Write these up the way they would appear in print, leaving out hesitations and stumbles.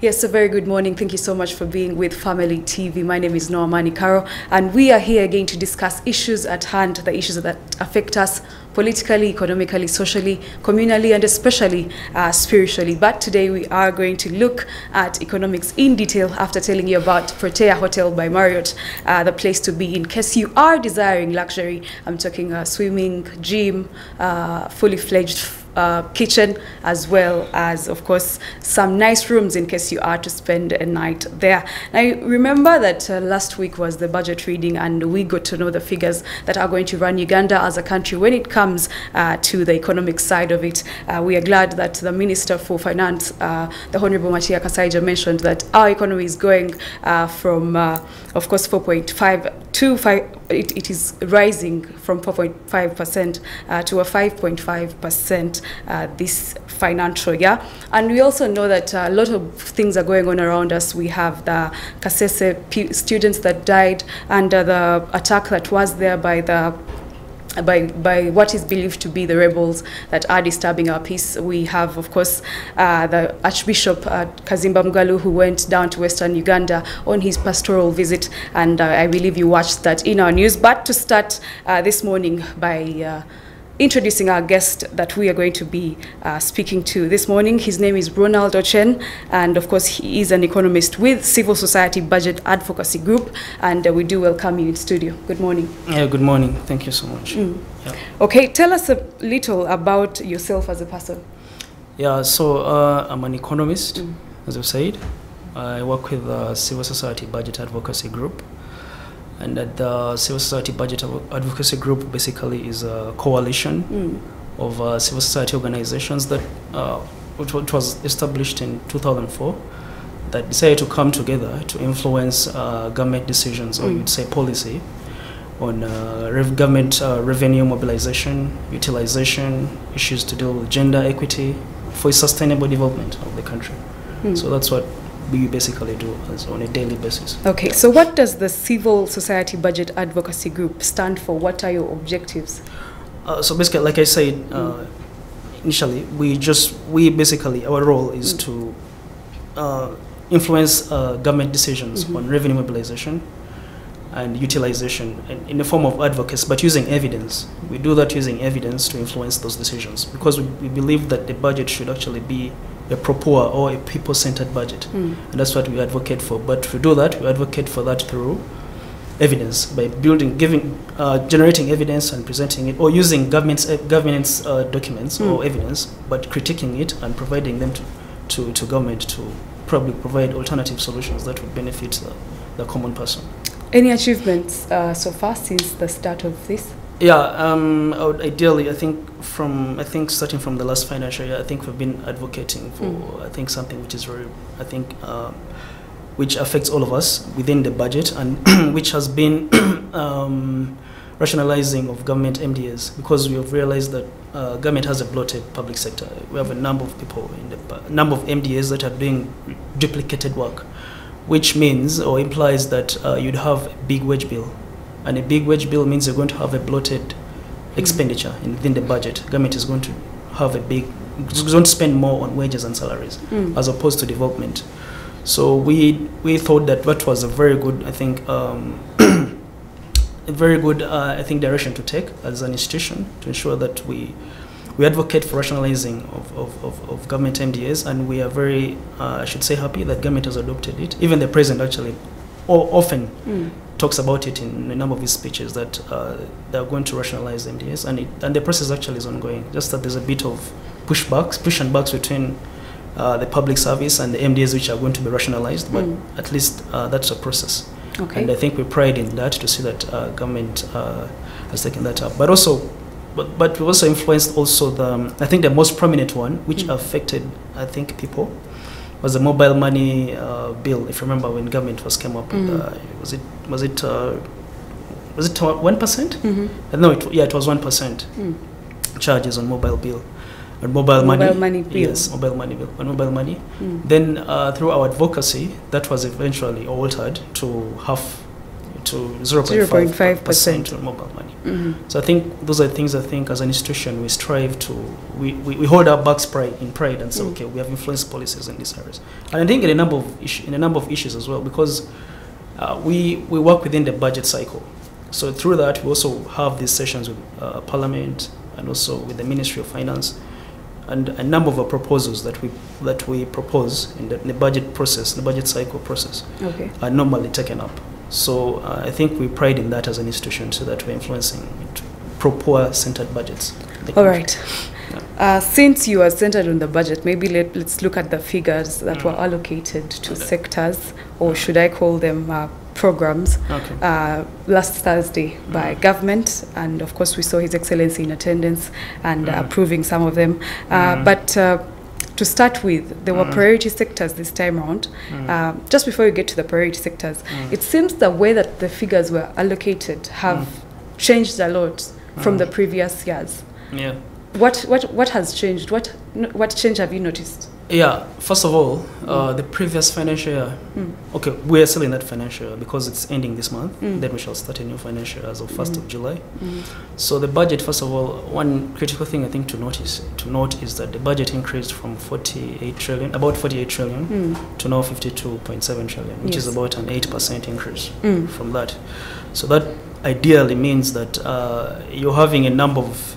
Yes, a very good morning. Thank you so much for being with Family TV. My name is Nowamani, and we are here again to discuss issues at hand, the issues that affect us politically, economically, socially, communally, and especially spiritually. But today we are going to look at economics in detail after telling you about Protea Hotel by Marriott, the place to be in case you are desiring luxury. I'm talking swimming, gym, fully fledged kitchen, as well as, of course, some nice rooms in case you are to spend a night there. Now, remember that last week was the budget reading, and we got to know the figures that are going to run Uganda as a country when it comes to the economic side of it. We are glad that the Minister for Finance, the Honorable Matia Kasaija, mentioned that our economy is going from, of course, 4.5 to 5. It is rising from 4.5% to a 5.5% this financial year. And we also know that a lot of things are going on around us. We have the Kasese students that died under the attack that was there by what is believed to be the rebels that are disturbing our peace. We have, of course, the Archbishop Kazimba Mugalu, who went down to Western Uganda on his pastoral visit, and I believe you watched that in our news. But to start this morning by introducing our guest that we are going to be speaking to this morning. His name is Ronald Ochen, and of course he is an economist with Civil Society Budget Advocacy Group, and we do welcome you in studio. Good morning. Yeah, good morning. Thank you so much. Yeah. Okay, tell us a little about yourself as a person. Yeah, so I'm an economist, as you said. I work with the Civil Society Budget Advocacy Group. And that the Civil Society Budget Advocacy Group basically is a coalition of civil society organizations that which was established in 2004 that decided to come together to influence government decisions, or you'd say policy, on government revenue mobilization, utilization, issues to deal with gender equity for sustainable development of the country. So that's what we basically do on a daily basis. Okay, so what does the Civil Society Budget Advocacy Group stand for? What are your objectives? So basically, like I said initially, we basically, our role is to influence government decisions on revenue mobilization and utilization in the form of advocacy, but using evidence. We do that using evidence to influence those decisions, because we believe that the budget should actually be a pro-poor or a people-centered budget, and that's what we advocate for. But to do that, we advocate for that through evidence, by generating evidence and presenting it, or using governance documents or evidence, but critiquing it and providing them to government to probably provide alternative solutions that would benefit the common person. Any achievements so far since the start of this? Yeah, ideally, I think starting from the last financial year, I think we've been advocating for I think something which is very, which affects all of us within the budget, and which has been rationalizing of government MDAs, because we have realized that government has a bloated public sector. We have a number of people number of MDAs that are doing duplicated work, which means or implies that you'd have a big wage bill. And a big wage bill means you're going to have a bloated expenditure within the budget. Government is going to have it's going to spend more on wages and salaries as opposed to development. So we thought that was a very good, I think, direction to take as an institution, to ensure that we advocate for rationalizing of government MDAs, and we are very, I should say, happy that government has adopted it. Even the president actually often talks about it in a number of his speeches, that they are going to rationalize MDAs, and the process actually is ongoing. Just that there's a bit of push and backs between the public service and the MDAs which are going to be rationalized, but at least that's a process. Okay. And I think we pride in that, to see that government has taken that up. But we also influenced I think the most prominent one, which affected, I think, people, was the mobile money bill. If you remember, when government came up with, was it 1%? No, it was 1% charges on mobile bill. On mobile money bill. Yes, mobile money bill. On mobile money. Then through our advocacy, that was eventually altered to half to 0.5% on mobile money. So I think those are things as an institution we strive to, we hold our backs in pride and say, okay, we have influenced policies in these areas. And I think in a number of issues as well, because we work within the budget cycle. So through that, we also have these sessions with Parliament and also with the Ministry of Finance, and a number of proposals that we propose in the budget process, the budget cycle process, are normally taken up. So I think we pride in that as an institution, so that we're influencing proper centered budgets. All right. Yeah. Since you are centered on the budget, maybe let's look at the figures that were allocated to sectors, or should I call them programs, last Thursday by government, and of course we saw His Excellency in attendance and approving some of them. But to start with, there were priority sectors this time around. Just before we get to the priority sectors, it seems the way that the figures were allocated have changed a lot from the previous years. Yeah. What has changed? What change have you noticed? Yeah, first of all, the previous financial year, okay, we are still in that financial year because it's ending this month. Then we shall start a new financial year as of 1st of July. So the budget, first of all, one critical thing I think to note is that the budget increased from about 48 trillion to now 52.7 trillion, which is about an 8% increase from that. So that ideally means that you're having a number of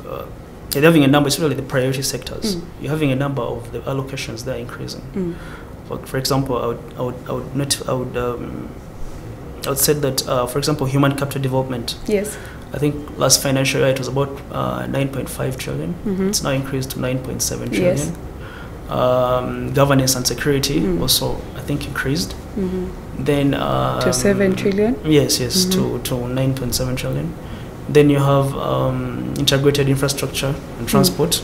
especially the priority sectors. You're having a number of the allocations that are increasing. For example, I would say that, for example, human capital development. Yes. I think last financial year it was about 9.5 trillion. It's now increased to 9.7 trillion. Yes. Governance and security also, I think, increased. Then to 7 trillion. Yes, to 9.7 trillion. Then you have integrated infrastructure and transport,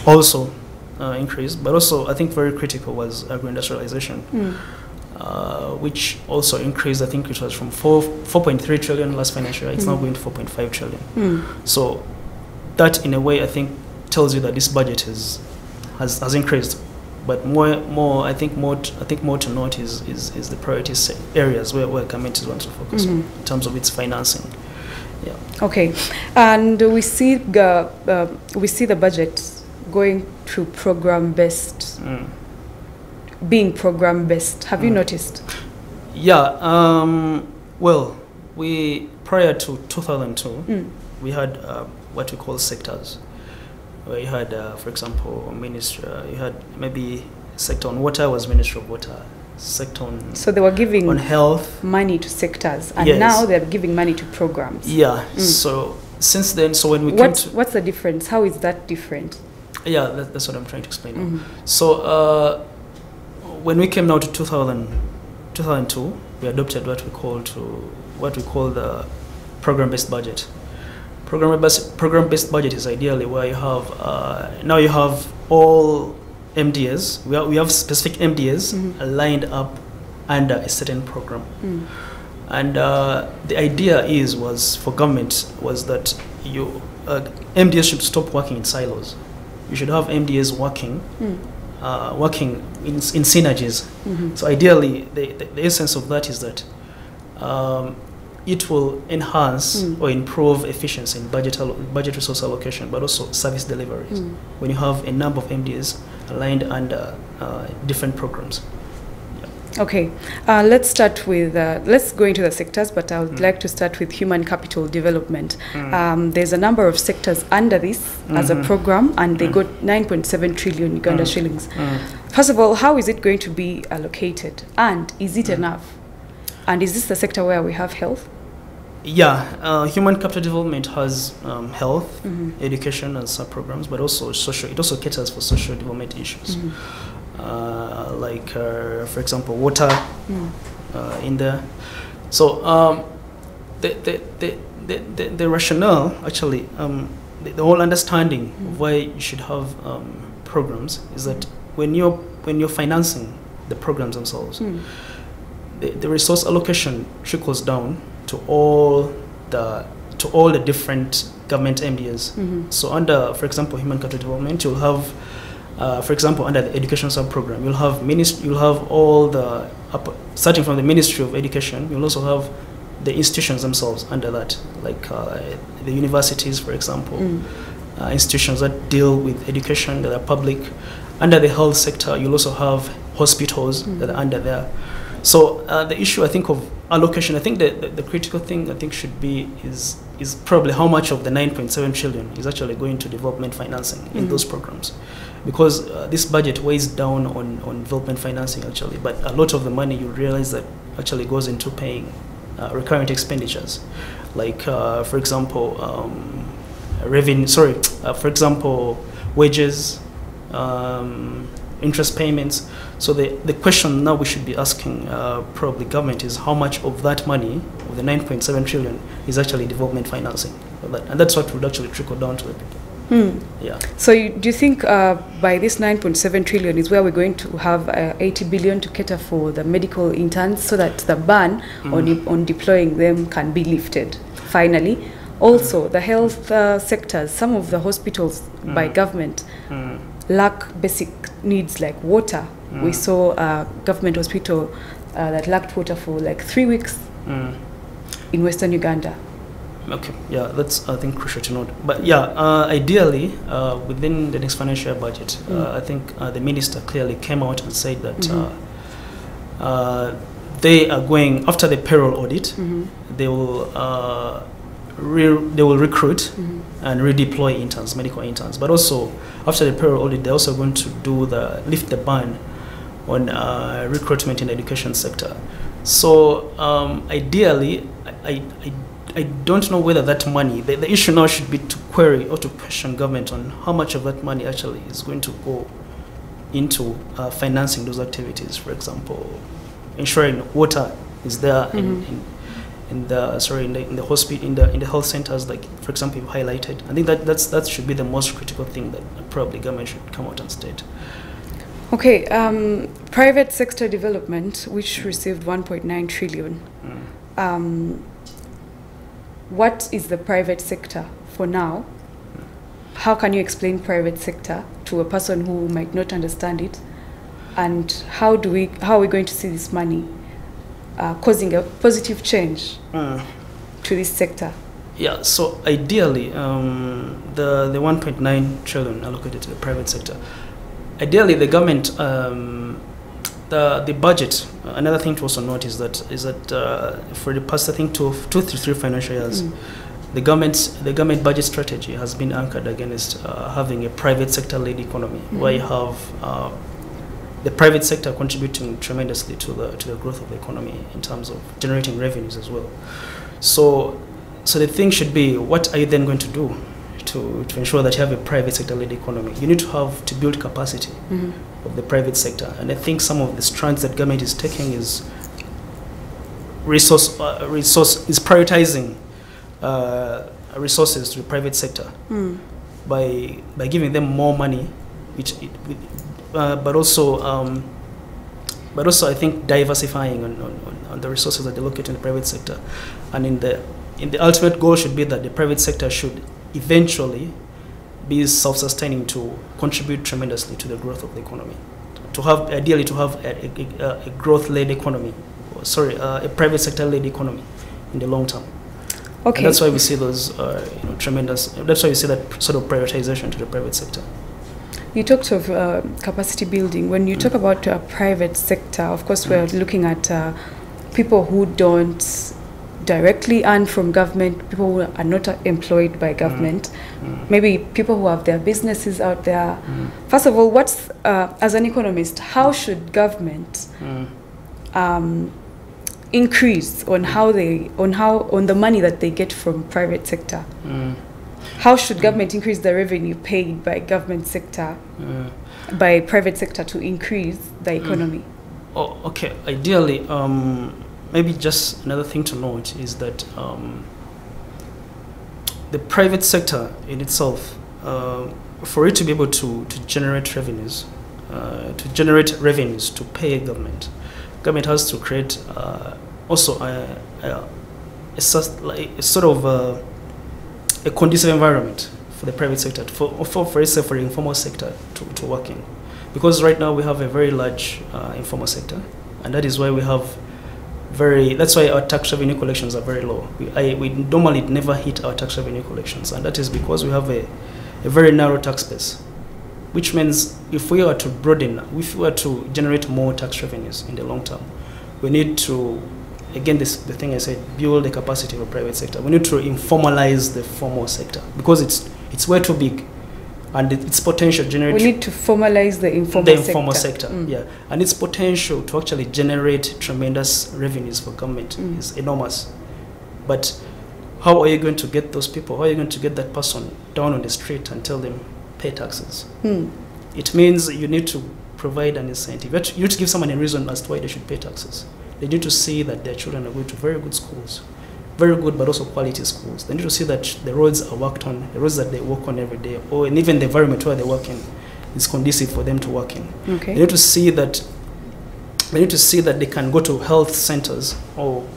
also increased. But also, I think very critical was agro-industrialization, which also increased. I think it was from 4.3 trillion last financial year. It's now going to 4.5 trillion. So that, in a way, I think tells you that this budget has increased. But I think more to note is the priority areas where government wants to focus on in terms of its financing. Yeah. Okay, and we see the budget going to program-based, being program-based. Have you noticed? Yeah. Well, prior to 2002, we had what we call sectors, where you had, for example, you had maybe sector on water was Ministry of Water. Sector on, so they were giving on health money to sectors, and now they're giving money to programs. Yeah. So since then, so when we what's the difference? How is that different? Yeah, that's what I'm trying to explain. So when we came now to 2002, we adopted what we call the program-based budget. Program-based budget is ideally where you have now you have all MDAs. We have specific MDAs lined up under a certain program, and the idea was for government was that MDAs should stop working in silos. You should have MDAs working in synergies. So ideally, the essence of that is that it will enhance or improve efficiency in budget resource allocation, but also service deliveries when you have a number of MDAs aligned under different programs. Yeah. Okay, let's go into the sectors, but I would like to start with human capital development. There's a number of sectors under this as a program, and they got 9.7 trillion Uganda shillings. First of all, how is it going to be allocated, and is it enough? And is this the sector where we have health? Yeah, human capital development has health, education and sub-programs, but also social. It also caters for social development issues, like, for example, water in there. So the rationale, actually, the whole understanding of why you should have programs is that when you're financing the programs themselves, the resource allocation trickles down to all the different government MDAs. So under, for example, human capital development, you'll have, for example, under the education sub-program, you'll have all the, starting from the Ministry of Education, you'll also have the institutions themselves under that, like the universities, for example, institutions that deal with education that are public. Under the health sector, you'll also have hospitals that are under there. So the issue, I think, of allocation, I think the critical thing, I think, should be is probably how much of the 9.7 trillion is actually going to development financing in those programs. Because this budget weighs down on development financing, actually, but a lot of the money, you realize that actually goes into paying recurrent expenditures, like, for example, for example, wages, interest payments. So the question now we should be asking probably government is how much of that money, of the 9.7 trillion, is actually development financing. And that's what would actually trickle down to the people. Yeah. So do you think by this 9.7 trillion is where we're going to have 80 billion to cater for the medical interns so that the ban on deploying them can be lifted finally? Also, the health sectors, some of the hospitals by government lack basic needs like water. We saw a government hospital that lacked water for like 3 weeks in Western Uganda. Okay, yeah, that's, I think, crucial to note. But yeah, ideally, within the next financial year budget, I think the minister clearly came out and said that they are going, after the payroll audit, they will recruit and redeploy interns, medical interns. But also, after the payroll audit, they're also going to lift the ban on recruitment in the education sector. So ideally, I don't know whether that money, the issue now should be to query or to question government on how much of that money actually is going to go into financing those activities. For example, ensuring water is there in the hospital, in the health centers, like, for example, you've highlighted. I think that should be the most critical thing that probably government should come out and state. Okay, private sector development, which received 1.9 trillion. What is the private sector for now? How can you explain private sector to a person who might not understand it? And how are we going to see this money causing a positive change to this sector? Yeah, so ideally, the 1.9 trillion allocated to the private sector, ideally the government, the budget, another thing to also note is that for the past, I think, two to three financial years, the government budget strategy has been anchored against having a private sector-led economy, where you have the private sector contributing tremendously to the growth of the economy in terms of generating revenues as well. So the thing should be, what are you then going to do to ensure that you have a private sector-led economy? You need to build capacity of the private sector, and I think some of the strands that government is taking is prioritizing resources to the private sector by giving them more money, but also I think diversifying on the resources that they locate in the private sector, and in the ultimate goal should be that the private sector should eventually be self-sustaining, to contribute tremendously to the growth of the economy, ideally to have a growth-led economy, a private sector-led economy in the long term. Okay. And that's why we see those tremendous. That's why we see that sort of prioritization to the private sector. You talked of capacity building. When you talk about private sector, of course, we're looking at people who don't directly earn from government, people who are not employed by government, maybe people who have their businesses out there. First of all, as an economist, how should government increase on the money that they get from private sector? How should government increase the revenue paid by government sector, by private sector, to increase the economy? Oh, okay. Ideally, maybe just another thing to note is that the private sector in itself, for it to be able to generate revenues, to pay government has to create also a sort of a conducive environment for the private sector, for the informal sector to work in. Because right now we have a very large informal sector, and that is why we have that's why our tax revenue collections are very low. We normally never hit our tax revenue collections, and that is because we have a very narrow tax base, which means if we were to broaden, if we were to generate more tax revenues in the long term, we need to, again, the thing I said, build the capacity of the private sector. We need to informalize the formal sector because it's way too big, and its potential generate. We need to formalize the informal sector. Yeah, and its potential to actually generate tremendous revenues for government is enormous. But how are you going to get those people? How are you going to get that person down on the street and tell them pay taxes? It means you need to provide an incentive. You need to give someone a reason as to why they should pay taxes. They need to see that their children are going to very good schools, very good but also quality schools. They need to see that the roads are worked on, the roads that they work on every day, and even the environment where they work in is conducive for them to work in. Okay. They need to see that they can go to health centers or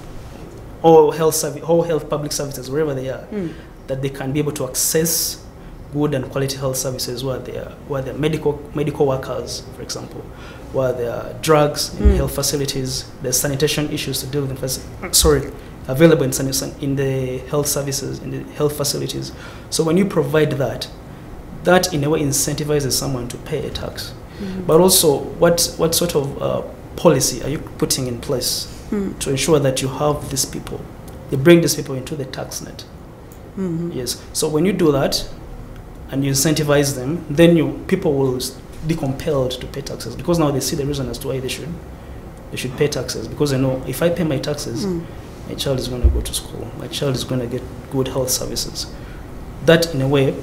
health public services wherever they are, that they can be able to access good and quality health services where there are medical workers, for example, where there are drugs in health facilities, there's sanitation issues to deal with available in the health services, in the health facilities. So when you provide that in a way incentivizes someone to pay a tax. But also, what sort of policy are you putting in place to ensure that you have these people, you bring these people into the tax net? Yes. So when you do that and you incentivize them, then people will be compelled to pay taxes, because now they see the reason as to why they should pay taxes, because they know if I pay my taxes, my child is going to go to school, my child is going to get good health services. That, in a way,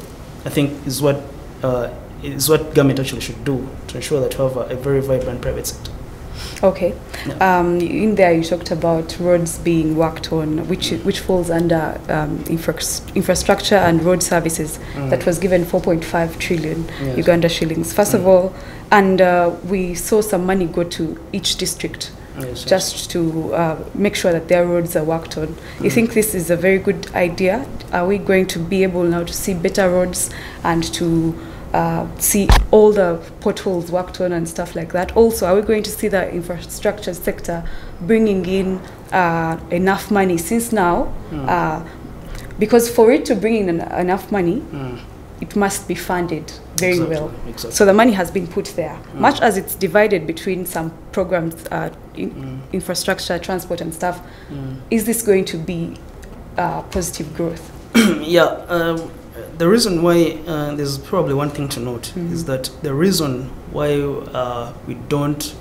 I think is what government actually should do to ensure that we have a very vibrant private sector. Okay. Yeah. In there you talked about roads being worked on, which falls under infrastructure and road services. That was given 4.5 trillion Uganda shillings. First of all, and we saw some money go to each district. Just to make sure that their roads are worked on. You think this is a very good idea? Are we going to be able now to see better roads and to see all the potholes worked on and stuff like that? Also, are we going to see the infrastructure sector bringing in enough money? Since now, because for it to bring in enough money, it must be funded very well. Exactly. So the money has been put there. Much as it's divided between some programs, infrastructure, transport and stuff, is this going to be positive growth? The reason why, there's probably one thing to note, is that the reason why we don't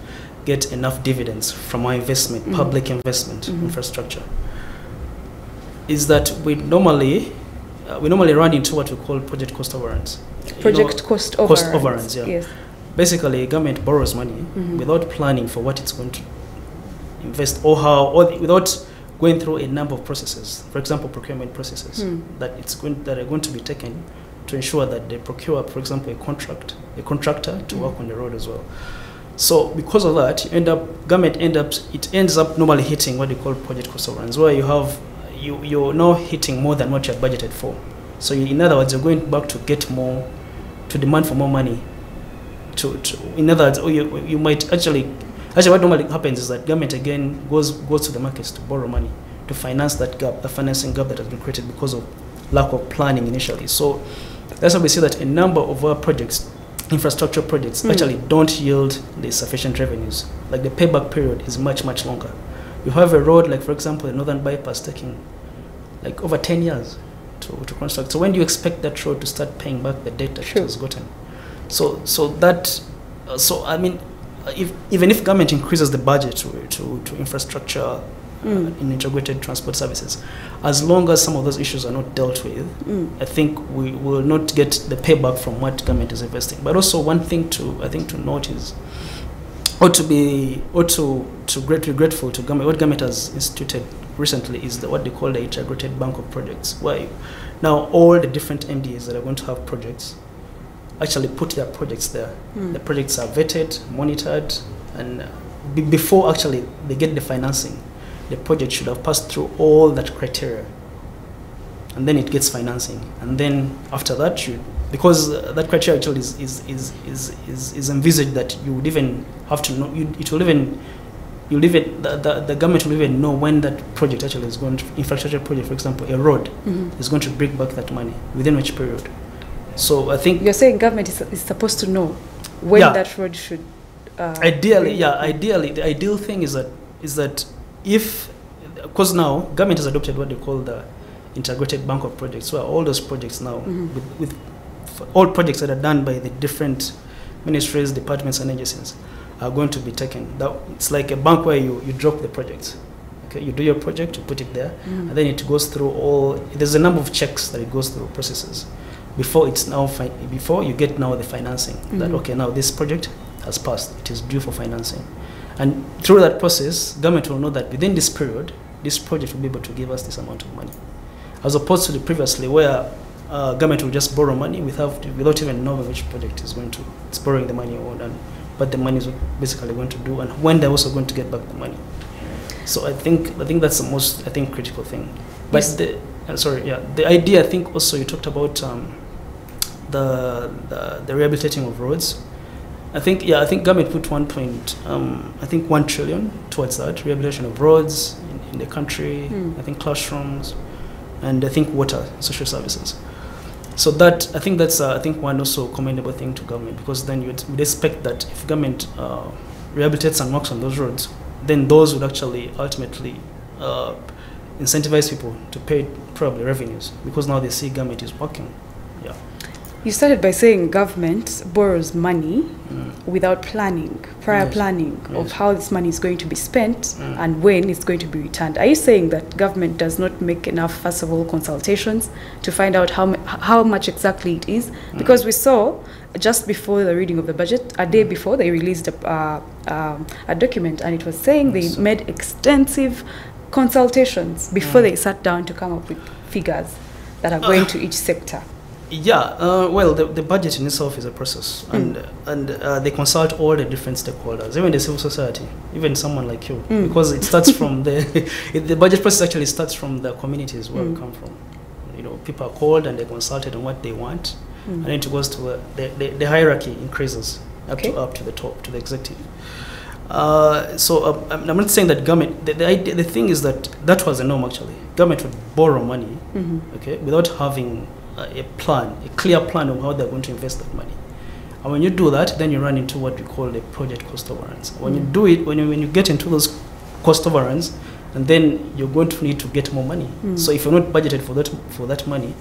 get enough dividends from our investment, public investment, infrastructure, is that we normally run into what we call project cost overruns. Cost overruns, yeah. Yes. Basically, government borrows money without planning for what it's going to invest or without going through a number of processes. For example, procurement processes that are going to be taken to ensure that they procure, for example, a contractor to work on the road as well. So because of that, government ends up normally hitting what they call project cost overruns, where you're now hitting more than what you had budgeted for. So in other words, you're going back to demand for more money. In other words, you might actually what normally happens is that government again goes to the markets to borrow money to finance that gap, the financing gap that has been created because of lack of planning initially. So that's why we see that a number of our projects, infrastructure projects, actually don't yield the sufficient revenues. Like the payback period is much, much longer. You have a road, like for example, the Northern Bypass taking like over 10 years to construct. So when do you expect that road to start paying back the debt that it has gotten? So I mean, even if government increases the budget to infrastructure in integrated transport services, as long as some of those issues are not dealt with, I think we will not get the payback from what government is investing. But also one thing to note is, to be grateful to government. What government has instituted recently is what they call the integrated bank of projects, where now all the different MDAs that are going to have projects actually put their projects there. The projects are vetted, monitored, and before actually they get the financing, the project should have passed through all that criteria, and then it gets financing. And then after that, because that criteria actually is envisaged that you would even have to know, it will even the government will even know when that project actually is going to, infrastructure project, for example, a road, is going to bring back that money within which period. So I think you're saying government is supposed to know when that road should. Ideally, the ideal thing is that if, because now government has adopted what they call the integrated bank of projects, where all those projects now, with all projects that are done by the different ministries, departments, and agencies, are going to be taken. It's like a bank where you drop the projects. Okay, you do your project, you put it there, and then it goes through all. There's a number of checks that it goes through, processes, before it's now before you get now the financing. That okay, now this project has passed, it is due for financing, and through that process, government will know that within this period, this project will be able to give us this amount of money, as opposed to the previously where government will just borrow money without even knowing which project is going to, it's borrowing the money or and what the money is basically going to do, and when they're also going to get back the money. So I think that's the most critical thing. But the idea, I think also you talked about the rehabilitating of roads. I think government put 1 trillion towards that rehabilitation of roads in the country. I think classrooms, and I think water, social services. So that I think that's one also commendable thing to government, because then you'd expect that if government rehabilitates and works on those roads, then those would actually ultimately incentivize people to pay probably revenues, because now they see government is working. Yeah. You started by saying government borrows money without planning, prior planning of how this money is going to be spent and when it's going to be returned. Are you saying that government does not make enough, first of all, consultations to find out how much exactly it is? Because we saw just before the reading of the budget, a day before, they released a document, and it was saying they made extensive consultations before they sat down to come up with figures that are going to each sector. Yeah, well, the budget in itself is a process, and they consult all the different stakeholders, even the civil society, even someone like you, because it starts from the budget process actually starts from the communities where we come from. You know, people are called and they're consulted on what they want, and then it goes to the hierarchy increases up to the top, to the executive. So I'm not saying that government. The thing is that was a norm actually. Government would borrow money, okay, without having a clear plan of how they're going to invest that money. And when you do that, then you run into what we call the project cost overruns. When you do it, when you get into those cost overruns, and then you're going to need to get more money. So if you're not budgeted for that money,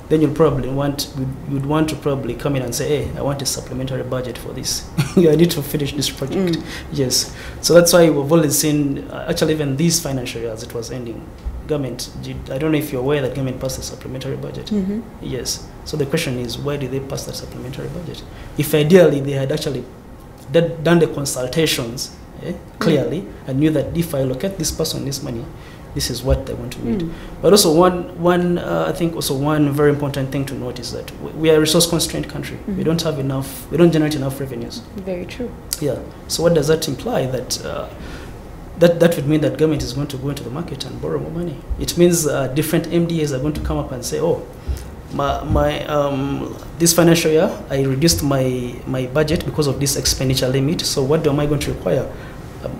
then you'd want to probably come in and say, hey, I want a supplementary budget for this. I need to finish this project. Yes. So that's why we've always seen, actually even this financial year as it was ending, government, I don't know if you're aware that government passed a supplementary budget. Yes. So the question is, why did they pass that supplementary budget? If ideally they had actually done the consultations clearly and knew that if I allocate this person this money, this is what they want to need. But also I think also one very important thing to note is that we are a resource constrained country. We don't have enough, we don't generate enough revenues. Very true. Yeah. So what does that imply? That would mean that government is going to go into the market and borrow more money. It means different MDAs are going to come up and say, oh, this financial year I reduced my budget because of this expenditure limit. So what am I going to require?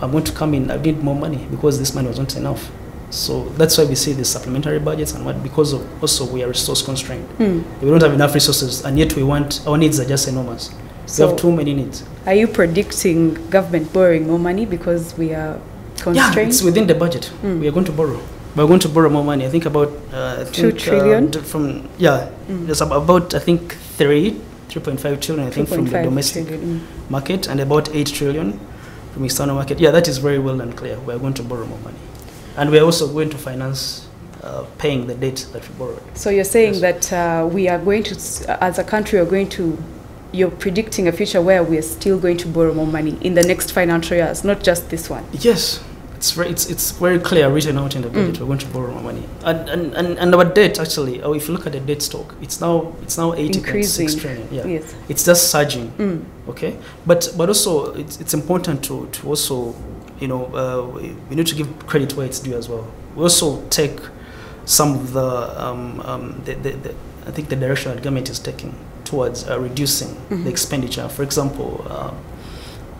I'm going to come in, I need more money because this money was not enough. So that's why we see these supplementary budgets, and because of also we are resource constrained. We don't have enough resources, and yet our needs are just enormous. So we have too many needs. Are you predicting government borrowing more money because we are constrained? Yeah, it's within the budget. We are going to borrow. We're going to borrow more money. I think about 2 trillion. There's about 3.5 trillion. I think from the domestic market, and about 8 trillion from external market. Yeah, that is very well and clear. We are going to borrow more money, and we are also going to finance paying the debt that we borrowed. So you're saying that we are going to, as a country, you're predicting a future where we are still going to borrow more money in the next financial years, not just this one. Yes, it's very clear, written out in the budget. We're going to borrow more money, and our debt actually. If you look at the debt stock, it's now 80.6 trillion. Yeah, yes. It's just surging. Okay, but also it's important to also, you know, we need to give credit where it's due as well. We also take some of I think the direction that government is taking towards reducing the expenditure. For example,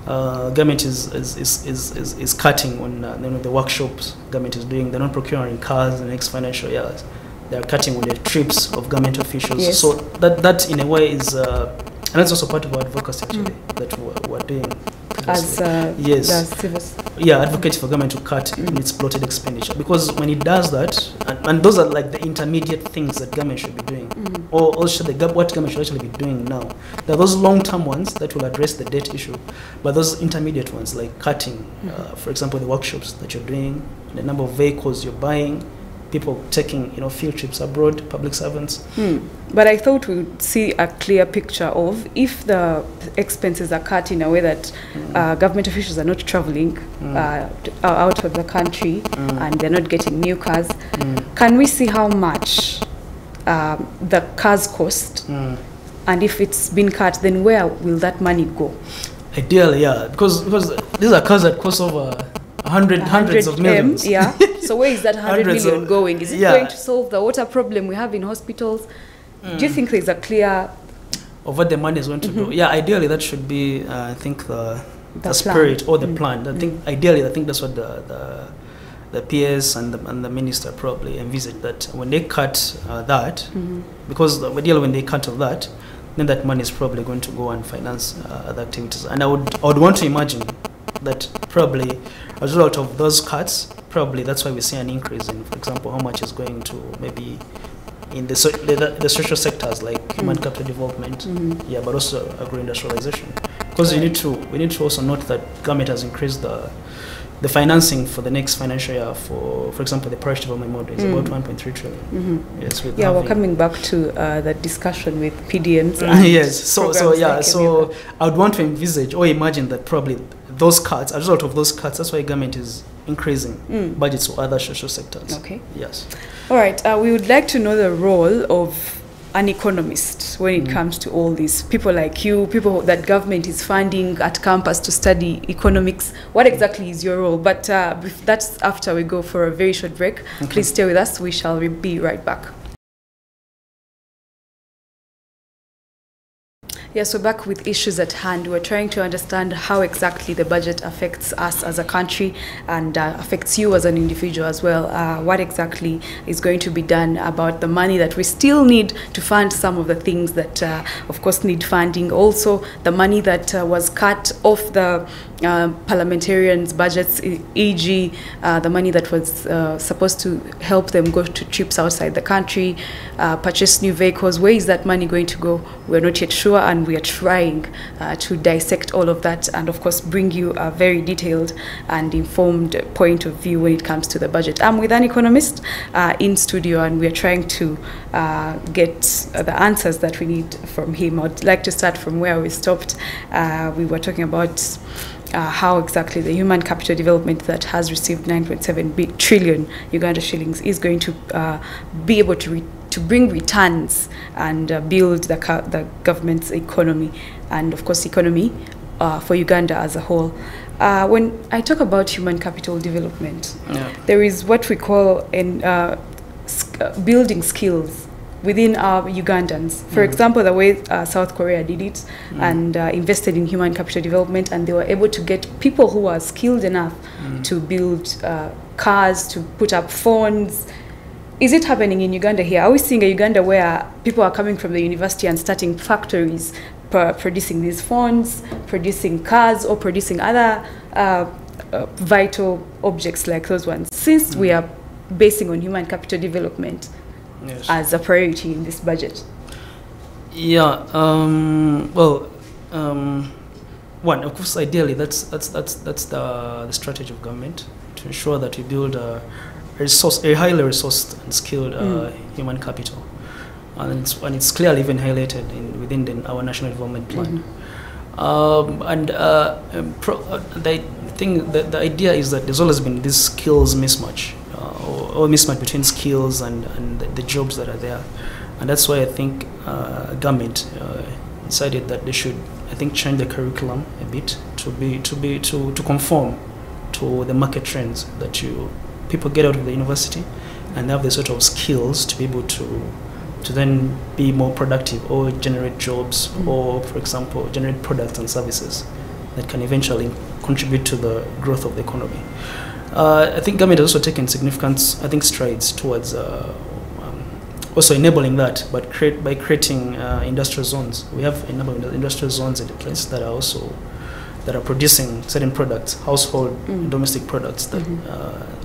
Government is cutting on the workshops government is doing. They're not procuring cars in the next financial years. They're cutting on the trips of government officials. Yes. So that in a way is, and that's also part of our advocacy actually that we're doing. As yes, advocate for government to cut in its bloated expenditure, because when it does that, and those are like the intermediate things that government should be doing, or also what government should actually be doing now. There are those long-term ones that will address the debt issue, but those intermediate ones like cutting, for example, the workshops that you're doing, the number of vehicles you're buying, people taking field trips abroad, public servants. But I thought we would see a clear picture of if the expenses are cut in a way that government officials are not traveling out of the country and they're not getting new cars. Can we see how much the cars cost? And if it's been cut, then where will that money go? Ideally, yeah, because these are cars that cost over hundreds of millions. So where is that 100 million going? Is it going to solve the water problem we have in hospitals? Do you think there's a clear of what the money is going to do? Yeah, ideally that should be, I think, the spirit or the plan. I think ideally, I think that's what the PS and the minister probably envisage, that when they cut that, because ideally when they cut of that, then that money is probably going to go and finance other activities. And I would want to imagine that probably as a result of those cuts, probably that's why we see an increase in, for example, how much is going to maybe in the social sectors like human capital development, but also agro-industrialization. Because we need to also note that government has increased the financing for the next financial year for example, the parish development model is about 1.3 trillion. Yes, we're coming back to the discussion with PDMs. Yes, so I would want to envisage or imagine that probably those cuts, as a result of those cuts, that's why government is increasing budgets for other social sectors. Okay. Yes. All right. We would like to know the role of an economist when it comes to all these people like you, people that government is funding at campus to study economics. What exactly is your role? But that's after we go for a very short break. Okay. Please stay with us. We shall be right back. Yes, we're back with issues at hand. We're trying to understand how exactly the budget affects us as a country and affects you as an individual as well. What exactly is going to be done about the money that we still need to fund some of the things that, of course, need funding. Also, the money that was cut off the parliamentarians' budgets, e.g. The money that was supposed to help them go to trips outside the country, purchase new vehicles. Where is that money going to go? We're not yet sure, and we are trying to dissect all of that and, of course, bring you a very detailed and informed point of view when it comes to the budget. I'm with an economist in studio, and we are trying to get the answers that we need from him. I'd like to start from where we stopped. We were talking about how exactly the human capital development that has received 9.7 trillion Uganda shillings is going to be able to bring returns and build the government's economy and, of course, economy for Uganda as a whole. When I talk about human capital development, there is what we call building skills within our Ugandans. For example, the way South Korea did it and invested in human capital development, and they were able to get people who are skilled enough to build cars, to put up phones. Is it happening in Uganda here? Are we seeing a Uganda where people are coming from the university and starting factories producing these phones, producing cars, or producing other vital objects like those ones? Since we are basing on human capital development, yes, as a priority in this budget? Yeah, one, of course, ideally, that's the strategy of government, to ensure that we build a highly resourced and skilled human capital, and it's clearly even highlighted within our national development plan. The idea is that there's always been this skills mismatch. Or mismatch between skills and the jobs that are there, and that's why I think government decided that they should, I think, change the curriculum a bit to conform to the market trends, that people get out of the university and have the sort of skills to be able to then be more productive or generate jobs or, for example, generate products and services that can eventually contribute to the growth of the economy. I think government has also taken significant, strides towards also enabling that, but by creating industrial zones. We have a number of industrial zones in the place that are producing certain products, household domestic products that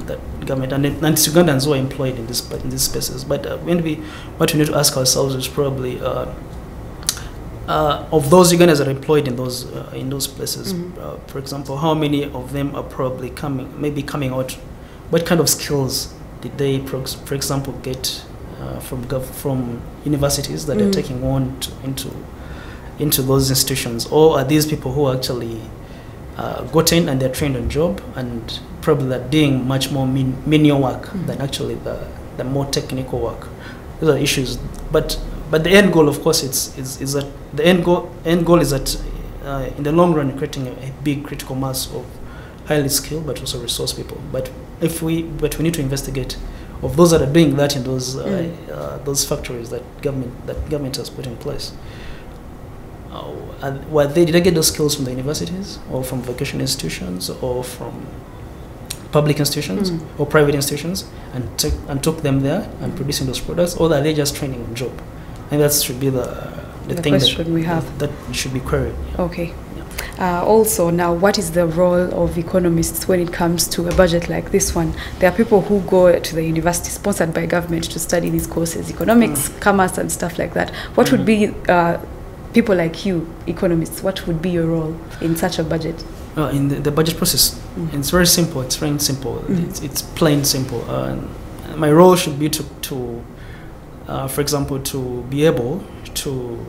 that government and Ugandans who are employed in these spaces. But what we need to ask ourselves is probably of those Ugandans that are employed in those places, for example, how many of them are probably coming out? What kind of skills did they, for example, get from universities that they're taking on into those institutions, or are these people who actually got in and they're trained on job and probably they're doing much more menial work than actually the more technical work? Those are issues, but the end goal, of course, is that the end goal is that in the long run, creating a big critical mass of highly skilled but also resource people. But we need to investigate of those that are doing that in those factories that government has put in place. Did they get those skills from the universities, or from vocational institutions, or from public institutions or private institutions, and took them there and producing those products, or are they just training on job? I think that should be the thing question we have that should be queried. Okay. Also, now, what is the role of economists when it comes to a budget like this one? There are people who go to the university sponsored by government to study these courses, economics, commerce, and stuff like that. What would be people like you, economists? What would be your role in such a budget? In the budget process, it's very simple. It's very simple. It's plain simple. My role should be to for example, to be able to.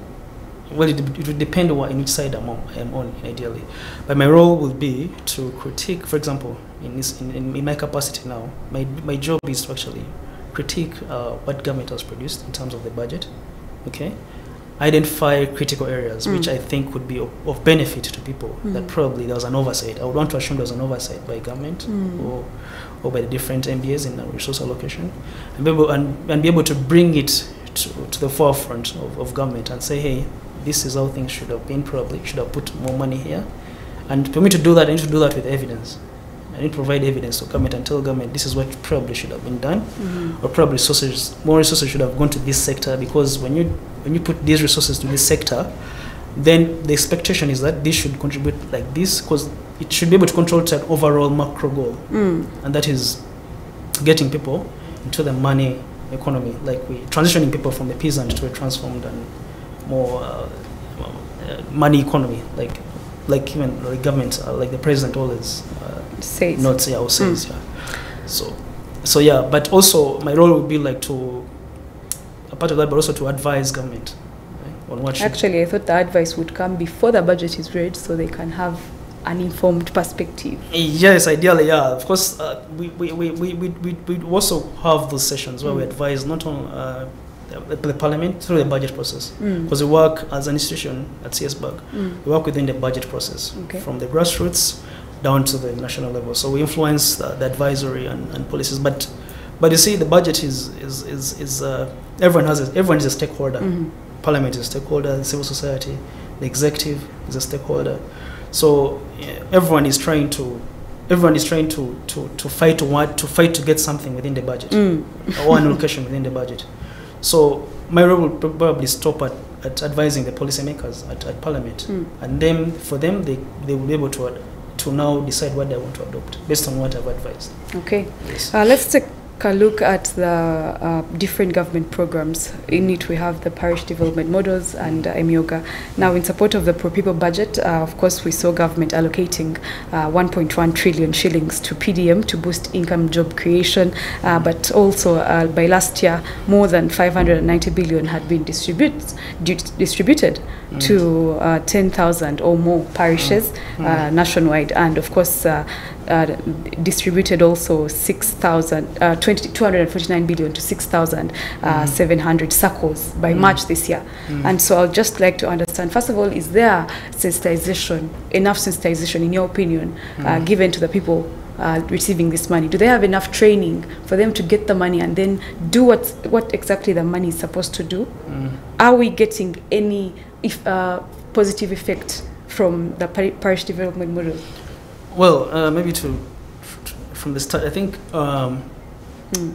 Well, it would depend on which side I'm on, ideally. But my role will be to critique, for example, in my capacity now, my job is to actually critique what government has produced in terms of the budget, okay? Identify critical areas which I think would be of benefit to people, that probably there was an oversight. I would want to assume there was an oversight by government or by the different MBAs in resource allocation, and be able to bring it to the forefront of government and say, hey, this is how things should have been, probably should have put more money here. And for me to do that, I need to do that with evidence. I need to provide evidence to government and tell government this is what probably should have been done, or probably more resources should have gone to this sector, because when you put these resources to this sector, then the expectation is that this should contribute like this, because it should be able to control to an overall macro goal, and that is getting people into the money economy, like we transitioning people from the peasant to a transformed and more money economy, like even like government, like the president always says. So yeah, but also my role would be like to a part of that, but also to advise government, right, on what. Actually, I thought the advice would come before the budget is read, so they can have an informed perspective. Yes, ideally, yeah. Of course, we also have those sessions where we advise not on the parliament through the budget process, because we work as an institution at CSBAG. We work within the budget process, from the grassroots down to the national level. So we influence the advisory and policies. But you see, the budget is everyone is a stakeholder. Parliament is a stakeholder. Civil society, the executive is a stakeholder. So everyone is trying to fight to get something within the budget, or an allocation within the budget. So my role will probably stop at advising the policymakers at Parliament, and then for them they will be able to now decide what they want to adopt based on what I've advised. Okay. Yes. Let's take a look at the different government programs. In it we have the parish development models and Emyoga. Now, in support of the pro-people budget, of course, we saw government allocating 1.1 trillion shillings to PDM to boost income job creation, but also by last year, more than 590 billion had been distributed to 10,000 or more parishes nationwide, and of course distributed also 249 billion to 6,700 circles by March this year. And so I'd just like to understand, first of all, is there enough sensitization, in your opinion, given to the people receiving this money? Do they have enough training for them to get the money and then do what exactly the money is supposed to do? Are we getting any positive effect from the parish development model? Well, maybe from the start, I think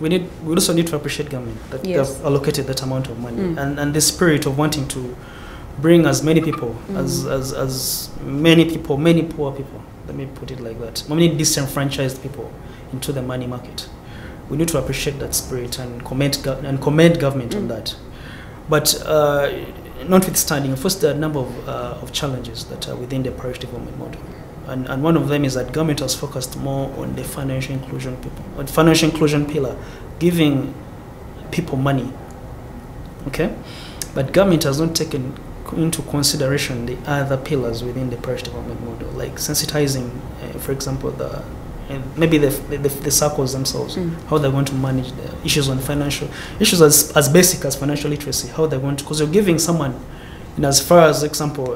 we also need to appreciate government that they've allocated that amount of money, and the spirit of wanting to bring as many people, as many people, many poor people, let me put it like that, many disenfranchised people into the money market. We need to appreciate that spirit and commend government on that. But notwithstanding, first, there are a number of challenges that are within the parish development model. And one of them is that government has focused more on the financial inclusion pillar, giving people money. Okay? But government has not taken into consideration the other pillars within the parish development model, like sensitizing, for example, maybe the circles themselves, how they're going to manage the issues on financial issues as basic as financial literacy, how they're going to, because you're giving someone, and as far as example,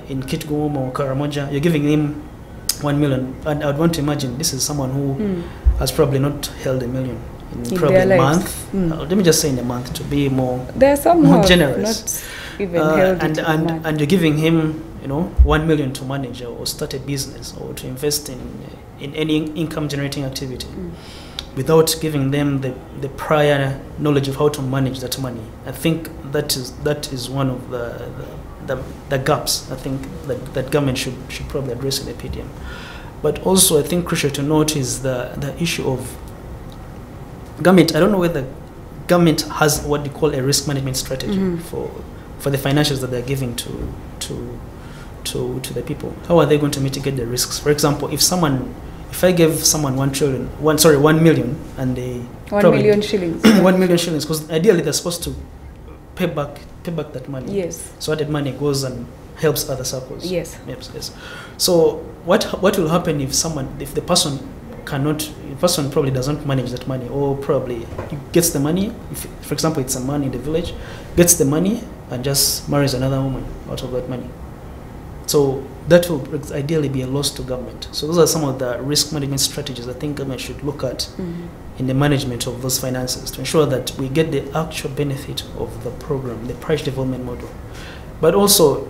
in Kitgum or Karamoja, you're giving him 1 million, and I'd want to imagine this is someone who has probably not held $1 million in probably a month. Let me just say in a month to be more generous. Not even held and you're giving him, 1 million to manage or start a business or to invest in any income generating activity, without giving them the prior knowledge of how to manage that money. I think that is one of the gaps I think that government should probably address in the PDM. But also I think crucial to note is the issue of government. I don't know whether government has what they call a risk management strategy for the financials that they're giving to the people. How are they going to mitigate the risks? For example, if I give someone 1 million, and they 1 million shillings, 1 million shillings, because ideally they're supposed to pay back that money. Yes. So that money goes and helps other circles. Yes. Yes. So what will happen if the person probably doesn't manage that money, or probably gets the money, for example it's a man in the village, gets the money and just marries another woman out of that money. So that will ideally be a loss to government. So those are some of the risk management strategies I think government should look at in the management of those finances to ensure that we get the actual benefit of the program, the parish development model. But also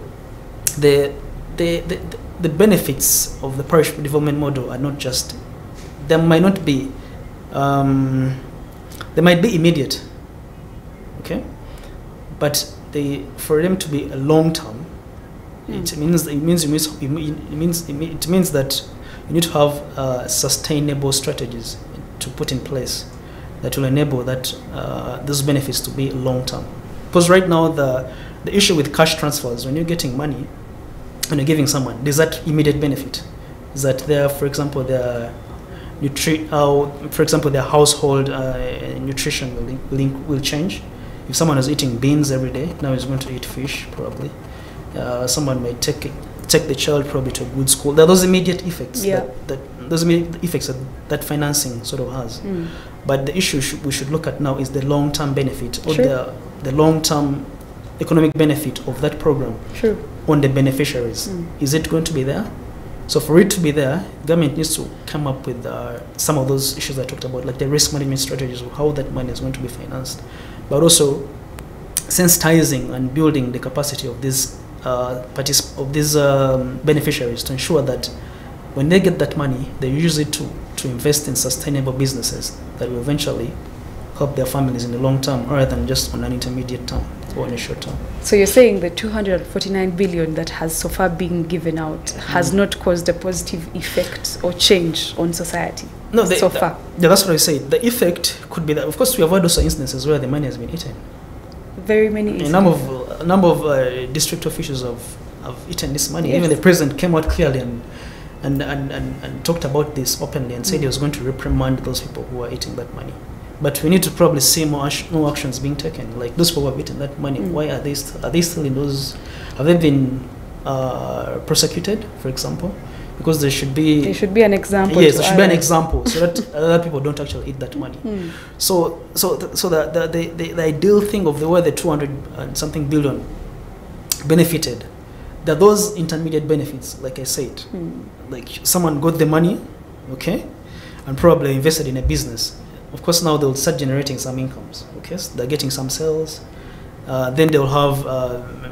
the benefits of the parish development model are not just, they might be immediate, okay? But for them to be a long term, it means that you need to have sustainable strategies to put in place that will enable those benefits to be long term. Because right now the issue with cash transfers, when you're getting money and you're giving someone, there's that immediate benefit. Is that for example, their household nutrition will change. If someone is eating beans every day, now he's going to eat fish probably. Someone may take the child probably to a good school. There are those immediate effects that financing sort of has. But the issue we should look at now is the long-term benefit, or the long-term economic benefit of that program on the beneficiaries. Is it going to be there? So for it to be there, government needs to come up with some of those issues I talked about, like the risk management strategies of how that money is going to be financed, but also sensitizing and building the capacity of these beneficiaries to ensure that when they get that money, they use it to invest in sustainable businesses that will eventually help their families in the long term, rather than just on an intermediate term or in a short term. So you're saying the 249 billion that has so far been given out has not caused a positive effect or change on society? No, so far. That's what I say. The effect could be that, of course, we avoid also instances where the money has been eaten. Very many instances. A number of district officials have eaten this money. Yes. Even the president came out clearly and talked about this openly and said he was going to reprimand those people who are eating that money. But we need to probably see more actions being taken. Like those people who have eaten that money, why are they still in those? Have they been prosecuted, for example? Because there should be an example. Yes, there should be an example so that other people don't actually eat that money. So the ideal thing of the way the 200 and something billion benefited, there are those intermediate benefits, like I said. Like someone got the money, okay, and probably invested in a business. Of course, now they'll start generating some incomes. Okay, so they're getting some sales. Then they'll have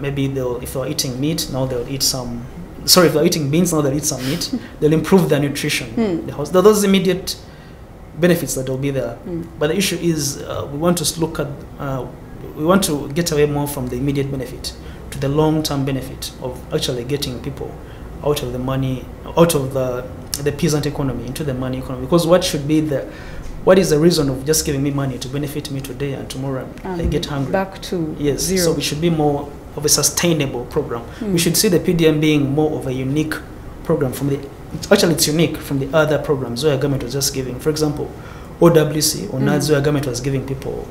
maybe if they're eating meat, now they'll eat some sorry, if they're eating beans, now they'll eat some meat. They'll improve their nutrition. Those immediate benefits that will be there. But the issue is we want to look at, we want to get away more from the immediate benefit to the long-term benefit of actually getting people out of the money, out of the peasant economy into the money economy. Because what is the reason of just giving me money to benefit me today and tomorrow I get hungry? Back to yes, zero. So it should be more of a sustainable program. We should see the PDM being more of a unique program it's unique from the other programs where government was just giving, for example, OWC or NADS, where government was giving people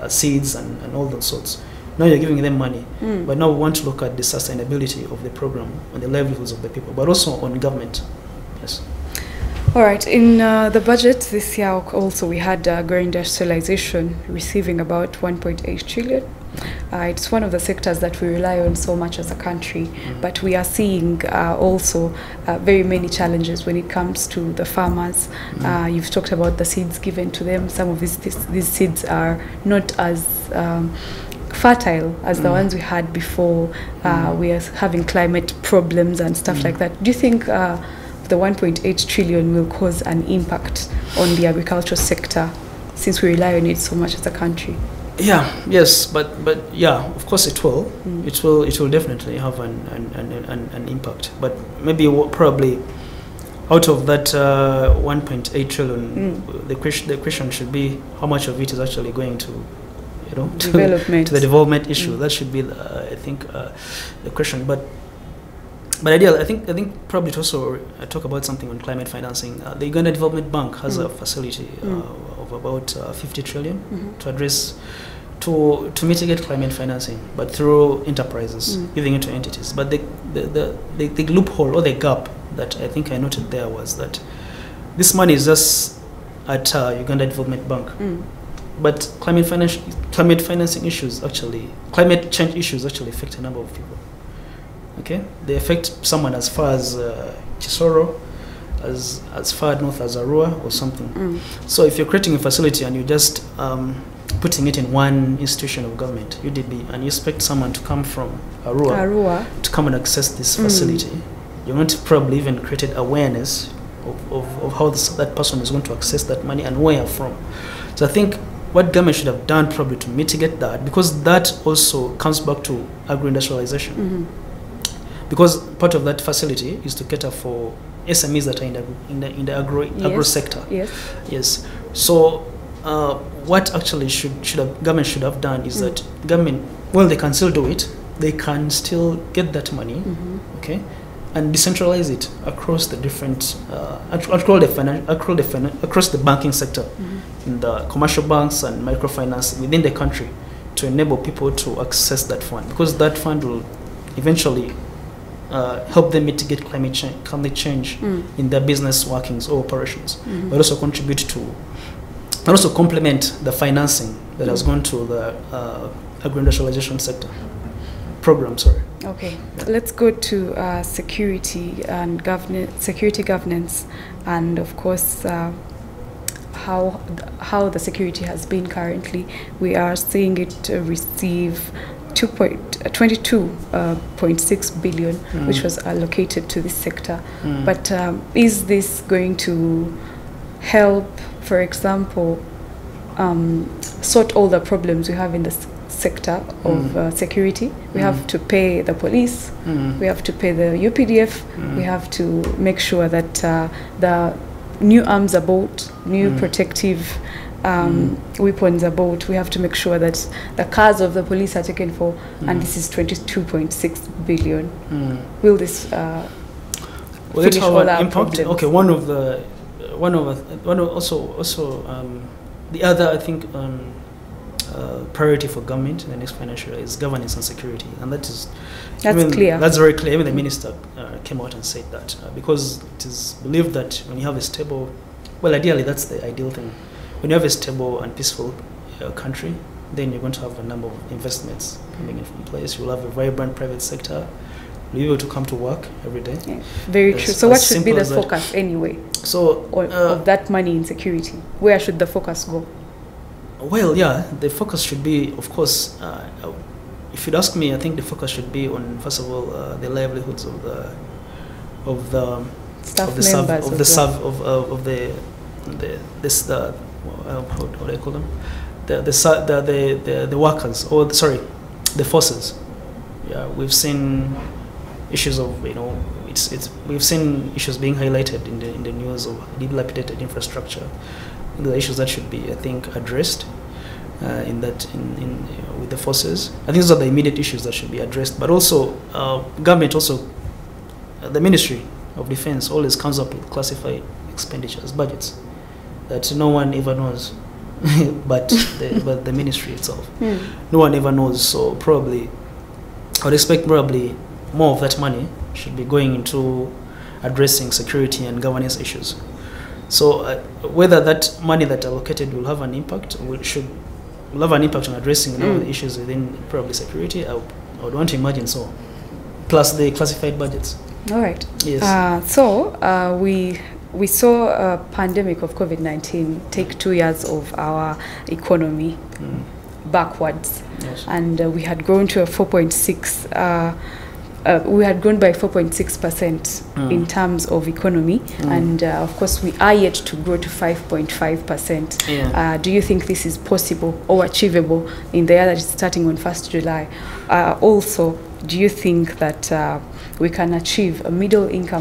seeds and all those sorts. Now you're giving them money, but now we want to look at the sustainability of the program and the livelihoods of the people, but also on government. Yes. All right. In the budget this year, also we had growing industrialization receiving about 1.8 trillion. It's one of the sectors that we rely on so much as a country, but we are seeing also very many challenges when it comes to the farmers. You've talked about the seeds given to them. Some of these seeds are not as fertile as the ones we had before. We are having climate problems and stuff like that. Do you think the 1.8 trillion will cause an impact on the agricultural sector since we rely on it so much as a country? Yes, but yeah, of course it will. It will definitely have an impact. But maybe probably out of that 1.8 trillion, the question should be how much of it is actually going to, to the development issue. That should be, I think, the question. But ideally, I think probably to also talk about something on climate financing. The Uganda Development Bank has a facility of about 50 trillion to address, to mitigate climate financing, but through enterprises, giving it to entities. But the loophole or the gap that I think I noted there was that this money is just at Uganda Development Bank. But climate financing issues actually, climate change issues actually affect a number of people. Okay, they affect someone as far as Chisoro, as far north as Arua or something. So if you're creating a facility and you're just putting it in one institution of government, UDB, and you expect someone to come from Arua to come and access this facility, you're going to probably even create awareness of how that person is going to access that money and where from. So I think what government should have done probably to mitigate that, because that also comes back to agro-industrialization. Because part of that facility is to cater for SMEs that are in the agro sector. Yes. So what actually government should have done is that government, well, they can still do it. They can still get that money, okay, and decentralize it across the different across the banking sector, in the commercial banks and microfinance within the country, to enable people to access that fund, because that fund will eventually help them mitigate climate change in their business workings or operations, but also contribute to, and also complement the financing that has gone to the agro-industrialization sector program. Okay, let's go to security and governance, and of course how the security has been currently. We are seeing it receive 22.6 billion, which was allocated to this sector. But is this going to help, for example, sort all the problems we have in the sector of security? We have to pay the police, we have to pay the UPDF, we have to make sure that the new arms are bought, new protective weapons are bought. We have to make sure that the cars of the police are taken for, and this is 22.6 billion. Will this finish all our problems? Okay, the other, I think, priority for government in the next financial year is governance and security, and that's clear. That's very clear. Even the minister came out and said that, because it is believed that when you have a stable, well, ideally that's the ideal thing. When you have a stable and peaceful country, then you're going to have a number of investments coming in from place. You'll have a vibrant private sector. You'll be able to come to work every day. Yeah, very true. So what should be the focus anyway? So of that money in security, where should the focus go? Well, yeah, the focus should be, of course, if you'd ask me, I think the focus should be on, first of all, the livelihoods of of the Staff of the sub members of as the well. sub of the this the how do I call them, the workers, or sorry, the forces. Yeah, we've seen issues of, you know, we've seen issues being highlighted in the news of dilapidated infrastructure. The issues that should be, I think, addressed with the forces. I think those are the immediate issues that should be addressed. But also, government also, the Ministry of Defense always comes up with classified expenditures, budgets, that no one ever knows, but the ministry itself. No one ever knows. So probably, I would expect probably more of that money should be going into addressing security and governance issues. So whether that money that allocated will have an impact, will have an impact on addressing the issues within probably security, I would want to imagine so. Plus the classified budgets. All right. Yes. So we saw a pandemic of COVID-19 take 2 years of our economy backwards. Yes. And we had grown to a 4.6. We had grown by 4.6% in terms of economy, and of course we are yet to grow to 5.5%. Yeah. Do you think this is possible or achievable in the year that is starting on 1st July? Also, do you think that we can achieve a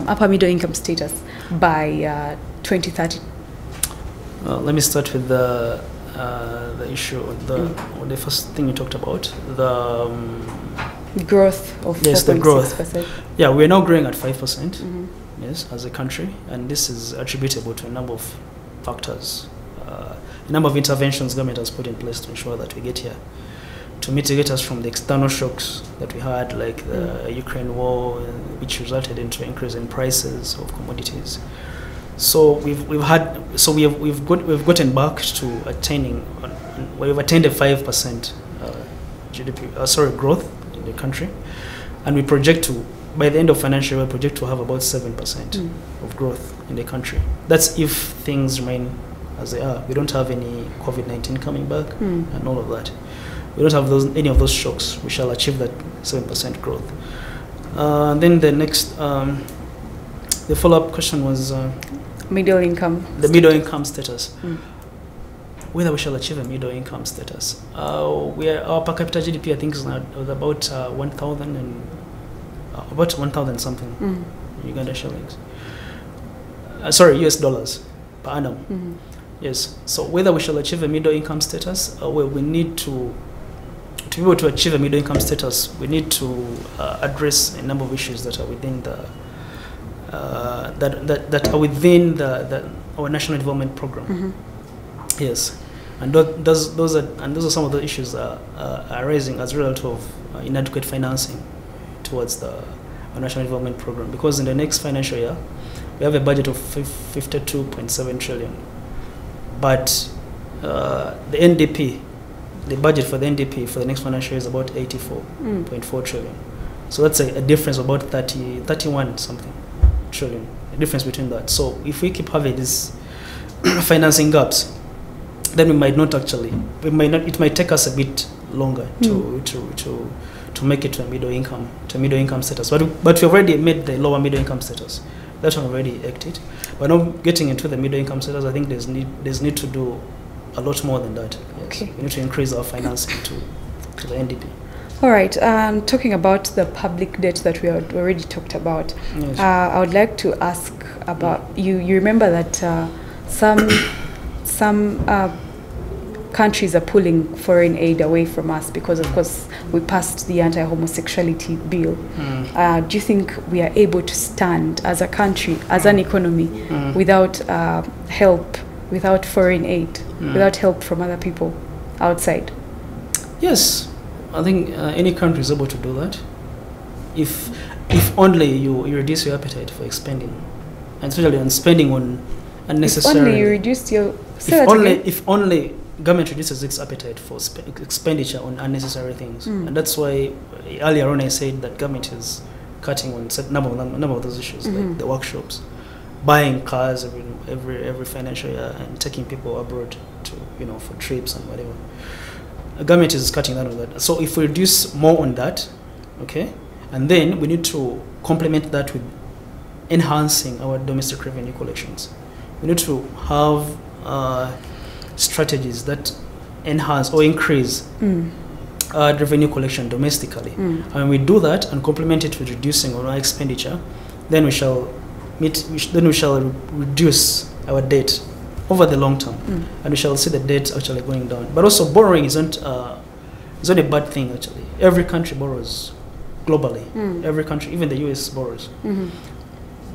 upper middle income status by 2030? Let me start with the issue, the first thing you talked about, the growth of 4.6%. Yes, the growth. Yeah, we're now growing at 5%. Yes, as a country, and this is attributable to a number of factors, a number of interventions government has put in place to ensure that we get here, to mitigate us from the external shocks that we had, like the Ukraine war, which resulted into increase in prices of commodities. So we've gotten back to attaining, we've attained a 5% GDP growth in the country, and we project to, by the end of financial year, we project to have about 7% of growth in the country. That's if things remain as they are. We don't have any COVID-19 coming back and all of that. We don't have any of those shocks. We shall achieve that 7% growth. Then the next, the follow-up question was middle income. The middle income status. Whether we shall achieve a middle income status. Our per capita GDP, I think, is about 1,000 and about 1,000 something Uganda shillings. US dollars per annum. Yes. So whether we shall achieve a middle income status, we need to be able to achieve a middle income status, we need to address a number of issues that are within the our national development program. Yes, and those are some of the issues are raising as a result of inadequate financing towards our national development program. Because in the next financial year, we have a budget of 52.7 trillion, but the NDP, the budget for the NDP for the next financial year is about 84.4 trillion. So that's a difference of about 31 something trillion. The difference between that. So if we keep having these financing gaps, then we might not actually, it might take us a bit longer to make it to a middle income status. But we've already made the lower middle income status. That one already acted. But now getting into the middle income status, I think there's need to do a lot more than that. Yes. Okay. We need to increase our financing to the NDP. All right. Talking about the public debt that we had already talked about, yes. I would like to ask about you. You remember that some countries are pulling foreign aid away from us because, of course, we passed the anti-homosexuality bill. Do you think we are able to stand as a country, as an economy, without help, without foreign aid, without help from other people outside? Yes, I think any country is able to do that. If only you reduce your appetite for expending, and especially on spending on unnecessary. If only you reduce your. If only government reduces its appetite for expenditure on unnecessary things, and that's why earlier on I said that government is cutting on a number of those issues, like the workshops, buying cars every financial year, and taking people abroad to for trips and whatever. The government is cutting down on that. So if we reduce more on that, okay, and then we need to complement that with enhancing our domestic revenue collections. We need to have strategies that enhance or increase revenue collection domestically. And when we do that and complement it with reducing our expenditure, then we shall reduce our debt over the long term, and we shall see the debt actually going down. But also, borrowing isn't a bad thing actually. Every country borrows globally. Every country, even the US, borrows.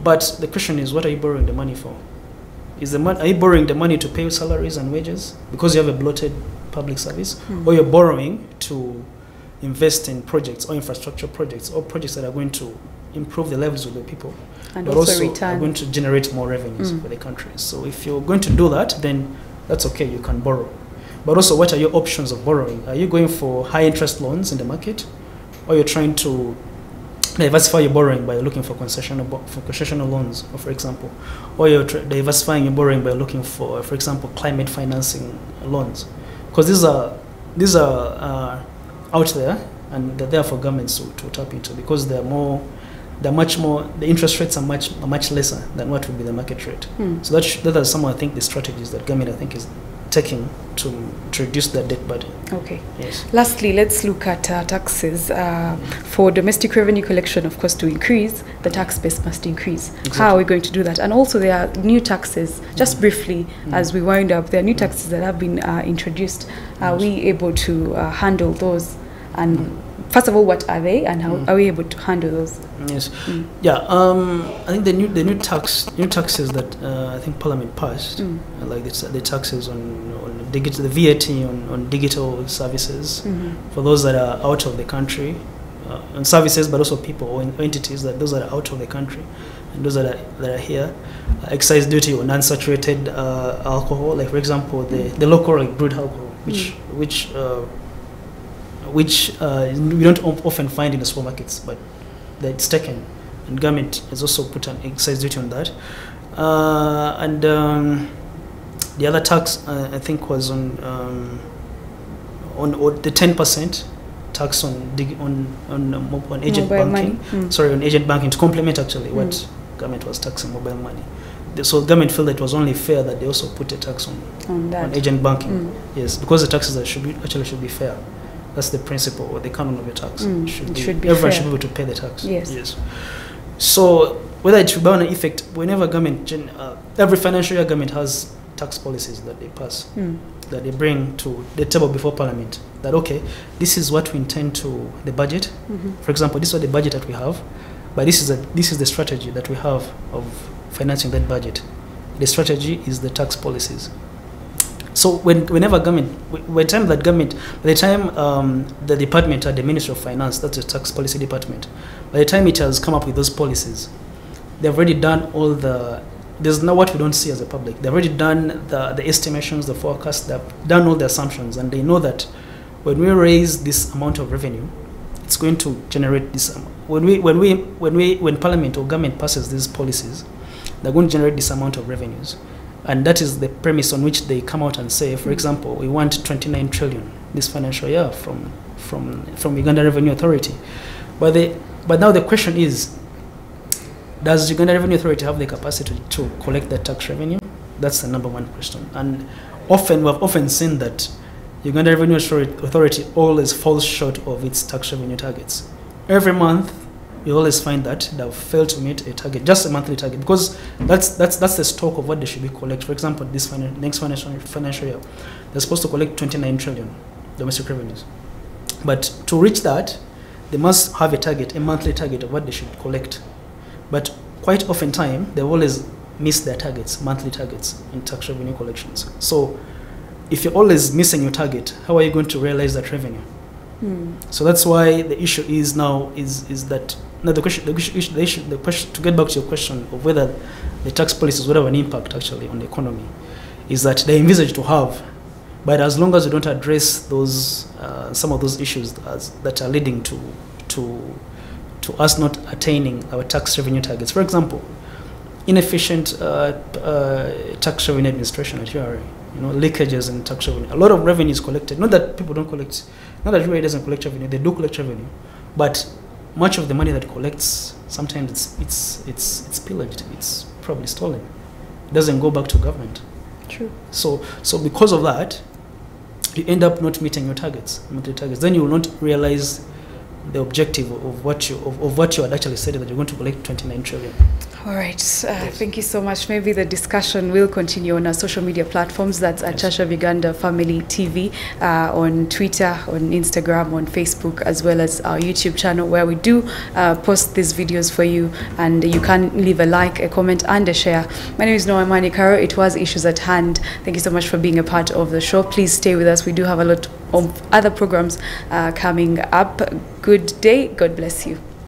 But the question is, what are you borrowing the money for? Are you borrowing the money to pay salaries and wages because you have a bloated public service, or you're borrowing to invest in projects or infrastructure projects or projects that are going to improve the lives of the people, and but also return. are going to generate more revenues for the country? So if you're going to do that, then that's okay, you can borrow. But also, what are your options of borrowing? Are you going for high interest loans in the market, or you're trying to diversify your borrowing by looking for concessional loans, for example, or you're diversifying your borrowing by looking for example, climate financing loans? Because these are out there, and they're there for governments to tap into, because the interest rates are much lesser than what would be the market rate. So that are some, I think, the strategies that government, I think, is taking to reduce the debt burden. Okay. Yes. Lastly, let's look at taxes. For domestic revenue collection, of course, to increase, the tax base must increase. Exactly. How are we going to do that? And also, there are new taxes. Just briefly, as we wind up, there are new taxes that have been introduced. Are we able to handle those? And first of all, what are they, and how are we able to handle those? Yes. Yeah. I think the new taxes that I think Parliament passed, like the taxes on digital, the VAT on digital services for those that are out of the country, on services, but also people or entities, that those that are out of the country and those that are here. Excise duty on unsaturated alcohol, like for example the local brewed alcohol, which we don't often find in the supermarkets, but it's taken, and government has also put an excise duty on that. And the other tax, I think, was on the 10% tax on agent mobile banking. Money. Sorry, on agent banking, to complement actually what government was taxing mobile money. So government felt that it was only fair that they also put a tax on agent banking. Yes, because the taxes should be fair. That's the principle or the canon of a tax. Everyone should be able to pay the tax. Yes. So whether it should be an effect, whenever government, every financial year, government has tax policies that they pass, that they bring to the table before Parliament. That okay, this is what we intend to the budget. For example, this is the budget that we have, but this is the strategy that we have of financing that budget. The strategy is the tax policies. So whenever government, by the time the department, the Ministry of Finance, that's the tax policy department, by the time it has come up with those policies, they've already done all there's not what we don't see as a public. They've already done the estimations, the forecasts, they've done all the assumptions, and they know that when we raise this amount of revenue, it's going to generate this amount. When Parliament or government passes these policies, they're going to generate this amount of revenues. And that is the premise on which they come out and say, for example, we want 29 trillion this financial year from Uganda Revenue Authority. But now the question is, does Uganda Revenue Authority have the capacity to collect that tax revenue? That's the number one question. And we have often seen that Uganda Revenue Authority always falls short of its tax revenue targets. Every month, you always find that they've failed to meet a target, just a monthly target, because that's the stock of what they should be collect. For example, this next financial year, they're supposed to collect 29 trillion domestic revenues. But to reach that, they must have a monthly target of what they should collect. But quite often they always miss their targets, monthly targets in tax revenue collections. So if you're always missing your target, how are you going to realize that revenue? So that's why the issue is now is that now the question to get back to your question of whether the tax policies would have an impact actually on the economy, is that they envisage to have, but as long as we don't address those some of those issues that are leading to us not attaining our tax revenue targets. For example, inefficient tax revenue administration at URA. Leakages in tax revenue. A lot of revenue is collected. Not that people don't collect, not that URA doesn't collect revenue, they do collect revenue. But much of the money that it collects, sometimes it's pillaged. It's probably stolen. It doesn't go back to government. True. So because of that, you end up not meeting your targets. Then you will not realize the objective of what you had actually said, that you're going to collect 29 trillion. All right. Thank you so much. Maybe the discussion will continue on our social media platforms. That's at Chasha Uganda Family TV, on Twitter, on Instagram, on Facebook, as well as our YouTube channel, where we do post these videos for you, and you can leave a like, a comment, and a share. My name is Nowamani Karo. It was Issues at Hand. Thank you so much for being a part of the show. Please stay with us. We do have a lot of other programs coming up. Good day. God bless you.